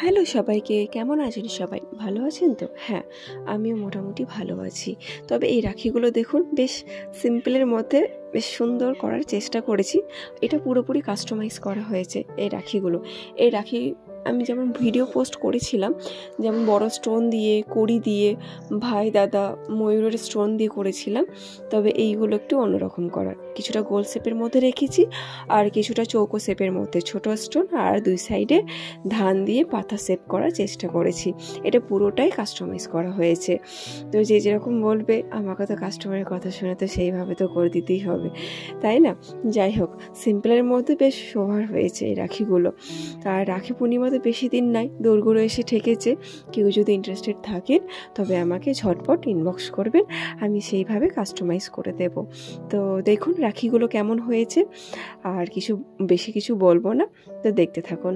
Hello সবাইকে, কেমন আছেন সবাই? ভালো আছেন তো? হ্যাঁ, আমিও মোটামুটি ভালো আছি। তবে এই রাখিগুলো দেখুন, বেশ সিম্পলের মধ্যে বেশ সুন্দর করার চেষ্টা করেছি। এটা পুরোপুরি কাস্টমাইজ করা হয়েছে এই রাখিগুলো। এই রাখি আমি যেমন ভিডিও পোস্ট করেছিলাম, যেমন বড় স্টোন দিয়ে, কড়ি দিয়ে, ভাই দাদা ময়ূরের স্টোন দিয়ে করেছিলাম। তবে এইগুলো একটু অন্যরকম করা, কিছুটা গোল শেপের মধ্যে রেখেছি আর কিছুটা চৌকো শেপের মধ্যে ছোট স্টোন, আর দুই সাইডে ধান দিয়ে পাতা শেপ করার চেষ্টা করেছি। এটা পুরোটাই কাস্টমাইজ করা হয়েছে। তো যে যেরকম বলবে, আমাকে তো কাস্টমারের কথা শুনে তো সেইভাবে তো করে দিতেই হবে, তাই না? যাই হোক, সিম্পলের মধ্যে বেশ সোভার হয়েছে এই রাখিগুলো। আর রাখি পূর্ণিমাতে বেশি দিন নাই, দোলগুলো এসে ঠেকেছে। কেউ যদি ইন্টারেস্টেড থাকেন তবে আমাকে ঝটপট ইনবক্স করবেন, আমি সেইভাবে কাস্টমাইজ করে দেব। তো দেখুন রাখিগুলো কেমন হয়েছে। আর বেশি কিছু বলবো না, তো দেখতে থাকুন।